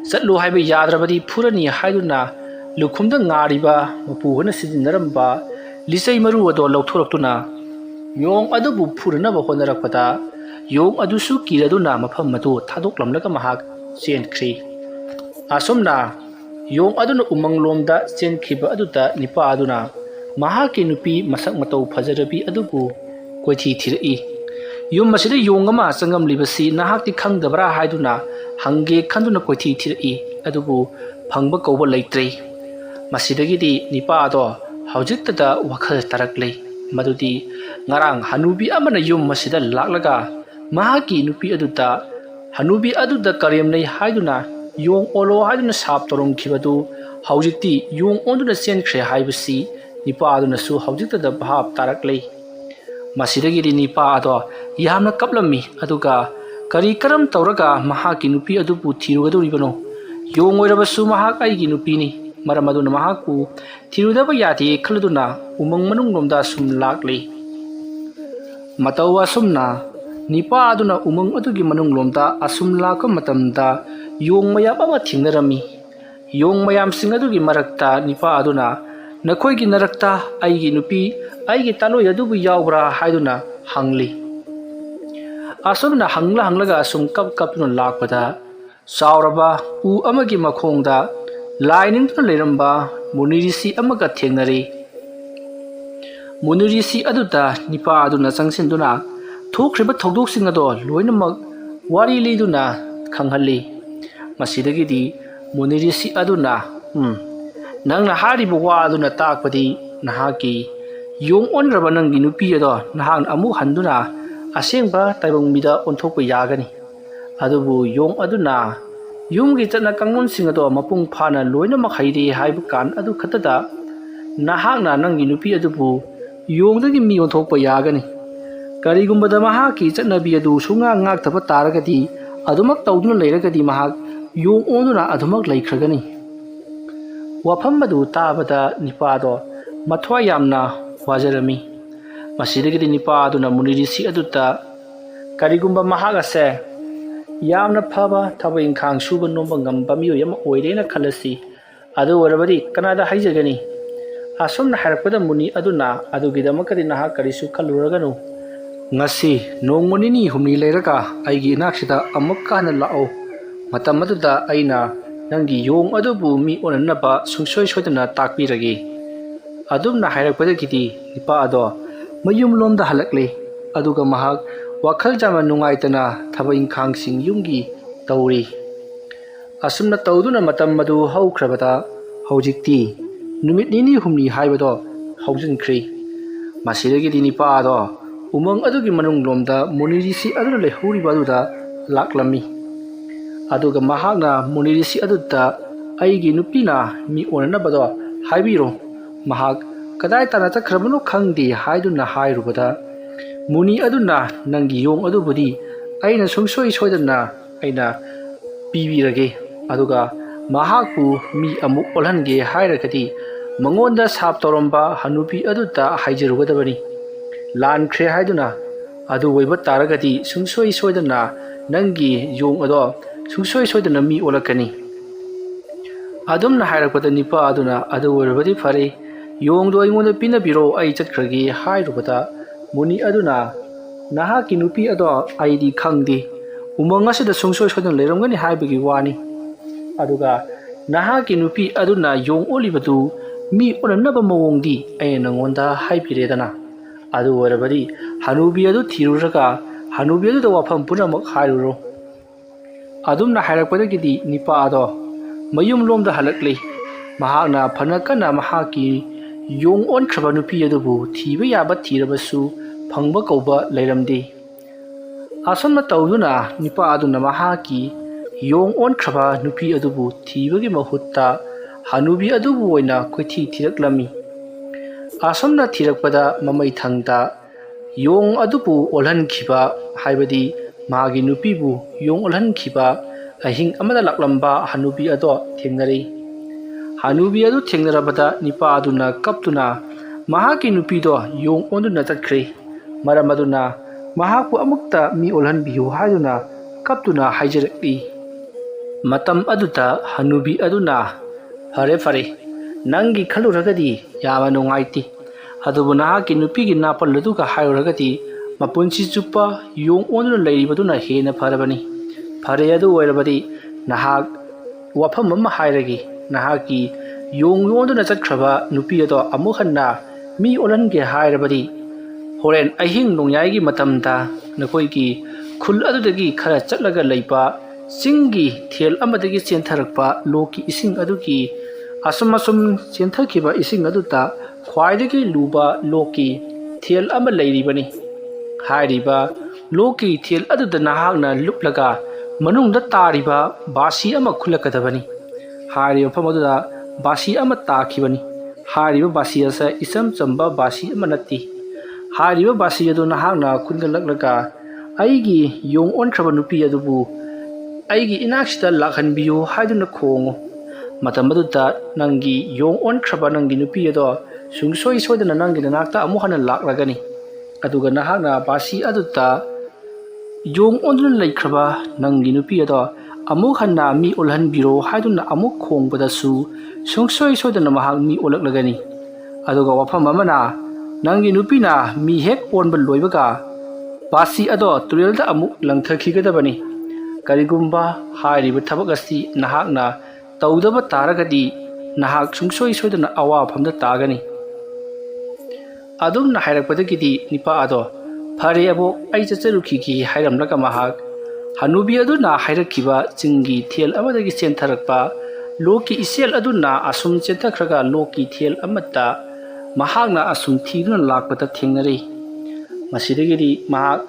ꯆꯠꯂꯨ ꯍꯥꯏꯕ ꯌꯥꯗ꯭ꯔꯕꯗꯤ ꯐꯨꯔꯅꯤ ꯍꯥꯏꯗꯨꯅ ꯂꯨꯈꯨꯝꯗ ꯉꯥꯔꯤꯕ ꯃꯄꯨꯍꯣꯏꯅ ꯁꯤꯖꯤꯟꯅꯔꯝꯕ ꯂꯤꯆꯩ ꯃꯔꯨ ꯑꯗꯣ ꯂꯧꯊꯣꯔꯛꯇꯨꯅ ꯌꯣꯡ ꯑꯗꯨꯕꯨ ꯐꯨꯅꯅꯕ ꯍꯣꯠꯅꯔꯛꯄꯗ ꯌꯣꯡ ꯑꯗꯨꯁꯨ ꯀꯤꯔꯗꯨꯅ ꯃꯐꯝ ꯑꯗꯨ ꯊꯥꯗꯣꯛꯂꯝꯂꯒ ꯃꯍꯥꯛ ꯆꯦꯟꯈ꯭ꯔꯦ꯫ ꯑꯁꯨꯝꯅ ꯌꯣꯡ ꯑꯗꯨꯅ ꯎꯃꯪꯂꯣꯝꯗ ꯆꯦꯟꯈꯤꯕ ꯑꯗꯨꯗ ꯅꯨꯄꯥ ꯑꯗꯨꯅ ꯃꯍꯥꯛꯀꯤ ꯅꯨꯄꯤ ꯃꯁꯛ ꯃꯇꯧ ꯐꯖꯔꯕꯤ ꯑꯗꯨꯕꯨ ꯀꯣꯏꯊꯤ ꯊꯤꯔꯛꯏ꯫ ꯌꯨꯝ ꯑꯁꯤꯗ ꯌꯣꯡ ꯑꯃ ꯆꯪꯉꯝꯂꯤꯕꯁꯤ ꯅꯍꯥꯛꯇꯤ ꯈꯪꯗꯕ꯭ꯔꯥ ꯍꯥꯏꯗꯨꯅ ꯍꯪꯒꯦ ꯈꯟꯗꯨꯅ ꯀꯣꯏꯊꯤ ꯊꯤꯔꯛꯏ꯫ ꯑꯗꯨꯕꯨ ꯐꯪꯕ ꯀꯧꯕ ꯂꯩꯇ꯭ꯔꯦ꯫ ꯃꯁꯤꯗꯒꯤꯗꯤ ꯅꯨꯄꯥ ꯑꯗꯣ ꯍꯧꯖꯤꯛꯇꯗ ꯋꯥꯈꯜ ꯇꯥꯔꯛꯂꯦ ꯃꯗꯨꯗꯤ ꯉꯔꯥꯡ ꯍꯅꯨꯕꯤ ꯑꯃꯅ ꯌꯨꯝ ꯑꯁꯤꯗ ꯂꯥꯛꯂꯒ ꯃꯍꯥꯛꯀꯤ ꯅꯨꯄꯤ ꯑꯗꯨꯗ ꯍꯅꯨꯕꯤ ꯑꯗꯨꯗ ꯀꯔꯦꯝꯅꯩ ꯍꯥꯏꯗꯨꯅ ꯌꯣꯡ ꯑꯣꯜꯂꯣ ꯍꯥꯏꯗꯨꯅ ꯁꯥꯞ ꯇꯧꯔꯝꯈꯤꯕꯗꯨ ꯍꯧꯖꯤꯛꯇꯤ ꯌꯣꯡ ꯑꯣꯟꯗꯨꯅ ꯆꯦꯟꯈ꯭ꯔꯦ ꯍꯥꯏꯕꯁꯤ ꯅꯨꯄꯥ ꯑꯗꯨꯅꯁꯨ ꯍꯧꯖꯤꯛꯇꯗ ꯚꯥꯞ ꯇꯥꯔꯛꯂꯦ꯫ ꯃꯁꯤꯗꯒꯤꯗꯤ ꯅꯨꯄꯥ ꯑꯗꯣ ꯌꯥꯝꯅ ꯀꯞꯂꯝꯃꯤ ꯑꯗꯨꯒ ꯀꯔꯤ ꯀꯔꯝ ꯇꯧꯔꯒ ꯃꯍꯥꯛꯀꯤ ꯅꯨꯄꯤ ꯑꯗꯨꯕꯨ ꯊꯤꯔꯨꯒꯗꯧꯔꯤꯕꯅꯣ? ꯌꯣꯡ ꯑꯣꯏꯔꯕꯁꯨ ꯃꯍꯥꯛ ꯑꯩꯒꯤ ꯅꯨꯄꯤꯅꯤ, ꯃꯔꯝ ꯑꯗꯨꯅ ꯃꯍꯥꯛꯄꯨ ꯊꯤꯔꯨꯗꯕ ꯌꯥꯗꯦ ꯈꯜꯂꯗꯨꯅ ꯎꯃꯪ ꯃꯅꯨꯡꯂꯣꯝꯗ ꯁꯨꯝ ꯂꯥꯛꯂꯦ꯫ ꯃꯇꯧ ꯑꯁꯨꯝꯅ ꯅꯨꯄꯥ ꯑꯗꯨꯅ ꯎꯃꯪ ꯑꯗꯨꯒꯤ ꯃꯅꯨꯡꯂꯣꯝꯗ ꯑꯁꯨꯝ ꯂꯥꯛꯄ ꯃꯇꯝꯗ ꯌꯣꯡ ꯃꯌꯥꯝ ꯑꯃ ꯊꯦꯡꯅꯔꯝꯃꯤ꯫ ꯌꯣꯡ ꯃꯌꯥꯝꯁꯤꯡ ꯑꯗꯨꯒꯤ ꯃꯔꯛꯇ ꯅꯨꯄꯥ ꯑꯗꯨꯅ ꯅꯈꯣꯏꯒꯤ ꯅꯔꯛꯇ ꯑꯩꯒꯤ ꯅꯨꯄꯤ, ꯑꯩꯒꯤ ꯇꯥꯂꯣꯏ ꯑꯗꯨꯕꯨ ꯌꯥꯎꯕ꯭ꯔꯥ ꯍꯥꯏꯗꯨꯅ ꯍꯪꯂꯤ꯫ ꯑꯁꯨꯝꯅ ꯍꯪꯂꯒ ꯑꯁꯨꯝ ꯀꯞꯇꯨꯅ ꯂꯥꯛꯄꯗ ꯆꯥꯎꯔꯕ ꯎ ꯑꯃꯒꯤ ꯃꯈꯣꯡꯗ ꯂꯥꯏ ꯅꯤꯡꯗꯨꯅ ꯂꯩꯔꯝꯕ ꯃꯨꯅꯤ ꯔꯤꯁꯤ ꯑꯃꯒ ꯊꯦꯡꯅꯔꯦ꯫ ꯃꯨꯅꯤ ꯔꯤꯁꯤ ꯑꯗꯨꯗ ꯅꯨꯄꯥ ꯑꯗꯨꯅ ꯆꯪꯁꯤꯟꯗꯨꯅ ꯊꯣꯛꯈ꯭ꯔꯤꯕ ꯊꯧꯗꯣꯛꯁꯤꯡ ꯑꯗꯣ ꯂꯣꯏꯅꯃꯛ ꯋꯥꯔꯤ ꯂꯤꯗꯨꯅ ꯈꯪꯍꯜꯂꯤ꯫ ꯃꯁꯤꯗꯒꯤꯗꯤ ꯃꯨꯅꯤ ꯔꯤꯁꯤ ꯑꯗꯨꯅ ꯅꯪꯅ ꯍꯥꯏꯔꯤꯕ ꯋꯥ ꯑꯗꯨꯅ ꯇꯥꯛꯄꯗꯤ ꯅꯍꯥꯛꯀꯤ ꯌꯣꯡ ꯑꯣꯟꯈ꯭ꯔꯕ ꯅꯪꯒꯤ ꯅꯨꯄꯤ ꯑꯗꯣ ꯅꯍꯥꯛꯅ ꯑꯃꯨꯛ ꯍꯟꯗꯨꯅ ꯑꯁꯦꯡꯕ ꯇꯥꯏꯕꯪ ꯃꯤꯗ ꯑꯣꯟꯊꯣꯛꯄ ꯌꯥꯒꯅꯤ꯫ ꯑꯗꯨꯕꯨ ꯌꯣꯡ ꯑꯗꯨꯅ ꯌꯨꯝꯒꯤ ꯆꯠꯅ ꯀꯥꯡꯂꯣꯟꯁꯤꯡ ꯑꯗꯣ ꯃꯄꯨꯡ ꯐꯥꯅ ꯂꯣꯏꯅꯃꯛ ꯍꯩꯔꯦ ꯍꯥꯏꯕ ꯀꯥꯟ ꯑꯗꯨ ꯈꯛꯇꯗ ꯅꯍꯥꯛꯅ ꯅꯪꯒꯤ ꯅꯨꯄꯤ ꯑꯗꯨꯕꯨ ꯌꯣꯡꯗꯒꯤ ꯃꯤ ꯑꯣꯟꯊꯣꯛꯄ ꯌꯥꯒꯅꯤ꯫ ꯀꯔꯤꯒꯨꯝꯕꯗ ꯃꯍꯥꯛꯀꯤ ꯆꯠꯅꯕꯤ ꯑꯗꯨ ꯁꯨꯡꯉꯥꯛ ꯉꯥꯛꯇꯕ ꯇꯥꯔꯒꯗꯤ ꯑꯗꯨꯃꯛ ꯇꯧꯗꯨꯅ ꯂꯩꯔꯒꯗꯤ ꯃꯍꯥꯛ ꯌꯣꯡ ꯑꯣꯟꯗꯨꯅ ꯑꯗꯨꯃꯛ ꯂꯩꯈ꯭ꯔꯒꯅꯤ꯫ ꯋꯥꯐꯝ ꯑꯗꯨ ꯇꯥꯕꯗ ꯅꯨꯄꯥꯗꯣ ꯃꯊ꯭ꯋꯥꯏ ꯌꯥꯝꯅ ꯋꯥꯖꯔꯝꯃꯤ꯫ ꯃꯁꯤꯗꯒꯤꯗꯤ ꯅꯨꯄꯥ ꯑꯗꯨꯅ ꯃꯨꯅꯤ ꯔꯤꯁꯤ ꯑꯗꯨꯗ ꯀꯔꯤꯒꯨꯝꯕ ꯃꯍꯥꯛ ꯑꯁꯦ ꯌꯥꯝꯅ ꯐꯕ ꯊꯕꯛ ꯏꯪꯈꯥꯡ ꯁꯨꯕ ꯅꯣꯝꯕ ꯉꯝꯕ ꯃꯤꯑꯣꯏ ꯑꯃ ꯑꯣꯏꯔꯦꯅ ꯈꯜꯂꯁꯤ, ꯑꯗꯨ ꯑꯣꯏꯔꯕꯗꯤ ꯀꯅꯥꯗ ꯍꯥꯏꯖꯒꯅꯤ? ꯑꯁꯨꯝꯅ ꯍꯥꯏꯔꯛꯄꯗ ꯃꯨꯅꯤ ꯑꯗꯨꯅ ꯑꯗꯨꯒꯤꯗꯃꯛꯇꯗꯤ ꯅꯍꯥꯛ ꯀꯔꯤꯁꯨ ꯈꯜꯂꯨꯔꯒꯅꯨ꯫ ꯉꯁꯤ ꯅꯣꯡꯃ ꯅꯤꯅꯤ ꯍꯨꯝꯅꯤ ꯂꯩꯔꯒ ꯑꯩꯒꯤ ꯏꯅꯥꯛꯁꯤꯗ ꯑꯃꯨꯛꯀ ꯍꯟꯅ ꯂꯥꯛꯑꯣ꯫ ꯃꯇꯝ ꯑꯗꯨꯗ ꯑꯩꯅ ꯅꯪꯒꯤ ꯌꯣꯡ ꯑꯗꯨꯕꯨ ꯃꯤ ꯑꯣꯟꯅꯅꯕ ꯁꯨꯡꯁꯣꯏ ꯁꯣꯏꯗꯅ ꯇꯥꯛꯄꯤꯔꯒꯦ꯫ ꯑꯗꯨꯝꯅ ꯍꯥꯏꯔꯛꯄꯗꯒꯤꯗꯤ ꯅꯨꯄꯥ ꯑꯗꯣ mayum lomda halakle aduga mahak wakhal jama nungaitana thaba ingkhangsing yumgi tawri asumna tawduna matam madu haukrabata hojikti numit nini humni haibado haujinkri masidagi dini pa do umang adugi manung lomda munirisi aduna le huri baduda laklami aduga mahakna munirisi aduda aigi nupina mi onana bado haibiro mahak kadai tana chakhrabano khangdi haiduna hairubada muni aduna nangi yong adubudi aina sungsoi soidana aina pibirage aduga mahakpu mi amuk olhange hairagadi mangonda sap toromba hanupi aduta haijirugadabani lankhre haiduna adu waiba taragadi sungsoi soidana nangi yong ado sungsoi soidana mi olakani adumna hairakpada nipa aduna adu warabadi fare yong do ingonda pinabiro ai chatkragi hairubada muni aduna nahaki nupi ado aidi khangdi umang asida sungsoi soidana leramgani haibagi wani aduga nahaki nupi aduna yong olibadu mi onanaba mawongdi ay nangonda haipiredana adu warabadi hanubi adu thiruraga hanubi adu da wafam punamak hairuro adumna hairakpadagidi nipa ado mayum lomda halakle mahakna phanakana mahaki yong onkraba nupi adubu thiba yaba thirabasu phangba kauba leiramdi asomna tawduna nipa aduna mahaki yong onkraba nupi adubu thibagi mahutta hanubi adubu oina koithi thiraklami asomna thirakpada mamai thangda yong adubu olhankhiba haibadi magi nupibu yong olhankhiba ahing amada laklamba hanubi ado thengnari hanubi adu thengnarabada nipa aduna kaptuna mahaki nupi do yong onduna tatkre maramaduna mahaku amukta mi olhanbihu haiduna kaptuna haijarakli matam aduta hanubi aduna fare fare nangi khaluragadi yama nungaiti adubu nahaki nupigi napaladuga hairuragadi mapunsi chupa yong onduna leiribaduna hena farabani fare adu oirabadi nahak wafam amma hairagi nahaki yong onduna chatkraba nupi ado amukhanna mi olange hairabadi horen ahing nongyai matamda nakoigi khul adudagi khara chatlaga leipa singi thel amadagi chentharakpa loki ising adugi asum chenthakiba ising aduta khwaidagi luba loki thel ama leiribani hairiba loki thel aduda nahakna luplaga manungda tariba basi ama khulakadabani hairiba pamaduda basi ama takhibani hairiba basi asa isam chamba basi ama natti hairiba basi adu nahakna khungalaknaga aigi yong onkraba nupi adubu aigi inaksida lakhanbiyu haiduna khongo matamaduta nangi yong onkraba nangi nupi ado sungsoi soidana nangi nanakta amuhana lakragani aduga nahakna basi aduta yong onduna laikhraba nangi nupi ado amuhana mi olhanbiro haiduna amuk khongbadasu sungsoi soidana mahak mi olaklagani aduga wafam amana nangi nupina mi hek onba loibaga basi ado turelda amuk langthakigadabani karigumba hairiba thabak asi nahakna tawdaba taragadi nahak sungsoi soidana awa phamda tagani adumna hairakpadagidi nipa ado fare abo ai chacharukhigi hairamlaga mahak hanubi aduna hairakhiba chingi thel amadagi chentharakpa loki isel aduna asum chenthakhraga loki thel amata mahakna asum thiduna lakpata thengnari masidagidi mahak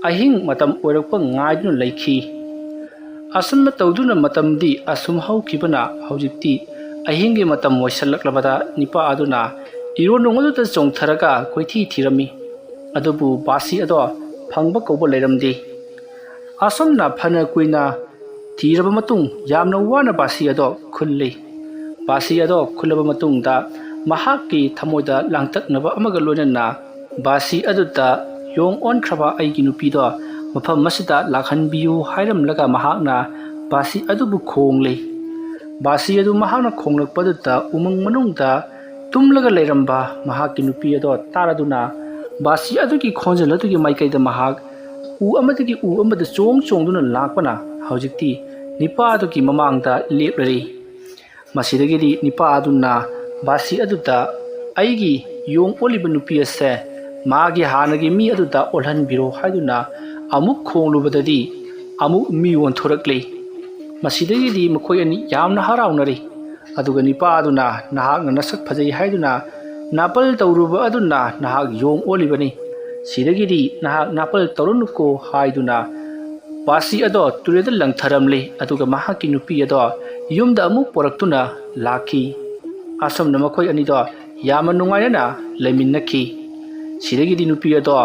ahing matam oirakpa ngaiduna laikhi asumna tawduna matamdi asum haukibana haujikti ahingi matam moisalaklabada nipa aduna ironongoduta chongtharaga koithi thirami adubu basi ado phangba kauba leiramdi asumna phana kuina thiraba matung yamna wana basi ado khulli basi ado khulaba matungda mahakki thamoida langtaknaba amaga loinana basi aduta yong onkraba aigi nupido mafam masida lakhanbiyu hairamlaga mahakna basi adubu khongle basi adu mahakna khonglakpaduta umang manungda tumlaga leiramba mahakki nupi ado taraduna basi adugi khonjal adugi maikaida mahak u amadagi u amada chongduna lakpana haujikti nipa adugi mamangda leplari masidagidi nipa aduna basi aduta aigi yong oliba nupi ase ꯃꯥꯒꯤ ꯍꯥꯟꯅꯒꯤ ꯃꯤ ꯑꯗꯨꯗ ꯑꯣꯜꯍꯟꯕꯤꯔꯣ ꯍꯥꯏꯗꯨꯅ ꯑꯃꯨꯛ ꯈꯣꯡꯂꯨꯕꯗꯗꯤ ꯑꯃꯨꯛ ꯃꯤ ꯑꯣꯟꯊꯣꯔꯛꯂꯤ꯫ ꯃꯁꯤꯗꯒꯤꯗꯤ ꯃꯈꯣꯏ ꯑꯅꯤ ꯌꯥꯝꯅ ꯍꯔꯥꯎꯅꯔꯤ꯫ ꯑꯗꯨꯒ ꯅꯤꯄꯥ ꯑꯗꯨꯅ ꯅꯍꯥꯛꯅ ꯅꯁꯛ ꯐꯖꯩ ꯍꯥꯏꯗꯨꯅ ꯅꯥꯄꯜ ꯇꯧꯔꯨꯕ ꯑꯗꯨꯅ ꯅꯍꯥꯛ ꯌꯣꯡ ꯑꯣꯜꯂꯤꯕꯅꯤ꯫ ꯁꯤꯗꯒꯤꯗꯤ ꯅꯍꯥꯛ ꯅꯥꯄꯜ ꯇꯧꯔꯅꯨꯀꯣ ꯍꯥꯏꯗꯨꯅ ꯄꯥꯁꯤ ꯑꯗꯣ ꯇꯨꯔꯦꯜꯗ ꯂꯪꯊꯔꯝꯂꯤ꯫ ꯑꯗꯨꯒ ꯃꯍꯥꯛꯀꯤ ꯅꯨꯄꯤ ꯑꯗꯣ ꯌꯨꯝꯗ ꯑꯃꯨꯛ ꯄꯣꯔꯛꯇꯨꯅ ꯂꯥꯛꯈꯤ꯫ ꯑꯁꯨꯝꯅ ꯃꯈꯣꯏ ꯑꯅꯤꯗꯣ ꯌꯥꯝꯅ ꯅꯨꯡꯉꯥꯏꯅꯅ ꯂꯩꯃꯤꯟꯅꯈꯤ꯫ ꯁꯤꯗꯒꯤꯗꯤ ꯅꯨꯄꯤ ꯑꯗꯣ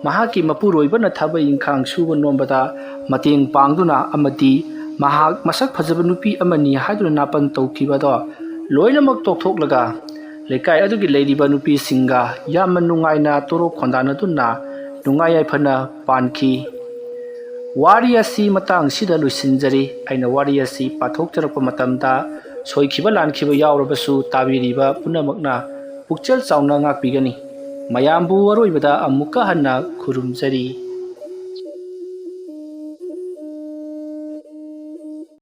ꯃꯍꯥꯛꯀꯤ ꯃꯄꯨꯔꯣꯏꯕꯅ ꯊꯕꯛ ꯏꯪꯈꯥꯡ ꯁꯨꯕ ꯅꯣꯝꯕꯗ ꯃꯇꯦꯡ ꯄꯥꯡꯗꯨꯅ ꯑꯃꯗꯤ ꯃꯍꯥꯛ ꯃꯁꯛ ꯐꯖꯕ ꯅꯨꯄꯤ ꯑꯃꯅꯤ ꯍꯥꯏꯗꯨꯅ ꯅꯥꯄꯜ ꯇꯧꯈꯤꯕꯗꯣ ꯂꯣꯏꯅꯃꯛ ꯇꯣꯛꯊꯣꯛꯂꯒ ꯂꯩꯀꯥꯏ ꯑꯗꯨꯒꯤ ꯂꯩꯔꯤꯕ ꯅꯨꯄꯤꯁꯤꯡꯒ ꯌꯥꯝꯅ ꯅꯨꯡꯉꯥꯏꯅ ꯇꯣꯔꯣꯛ ꯈꯣꯟꯗꯥꯅꯗꯨꯅ ꯅꯨꯡꯉꯥꯏ ꯌꯥꯏꯐꯅ ꯄꯥꯟꯈꯤ꯫ ꯋꯥꯔꯤ ꯑꯁꯤ ꯃꯇꯥꯡꯁꯤꯗ ꯂꯣꯏꯁꯤꯟꯖꯔꯤ꯫ ꯑꯩꯅ ꯋꯥꯔꯤ ꯑꯁꯤ ꯄꯥꯊꯣꯛꯆꯔꯛꯄ ꯃꯇꯝꯗ ꯁꯣꯏꯈꯤꯕ ꯂꯥꯟꯈꯤꯕ ꯌꯥꯎꯔꯕꯁꯨ ꯇꯥꯕꯤꯔꯤꯕ ꯄꯨꯝꯅꯃꯛꯅ ꯄꯨꯛꯆꯦꯜ ꯆꯥꯎꯅ ꯉꯥꯛꯄꯤꯒꯅꯤ꯫ ꯃꯌꯥꯝꯕꯨ ꯑꯔꯣꯏꯕꯗ ꯑꯃꯨꯛꯀ ꯍꯟꯅ ꯈꯨꯔꯨꯝꯖꯔꯤ꯫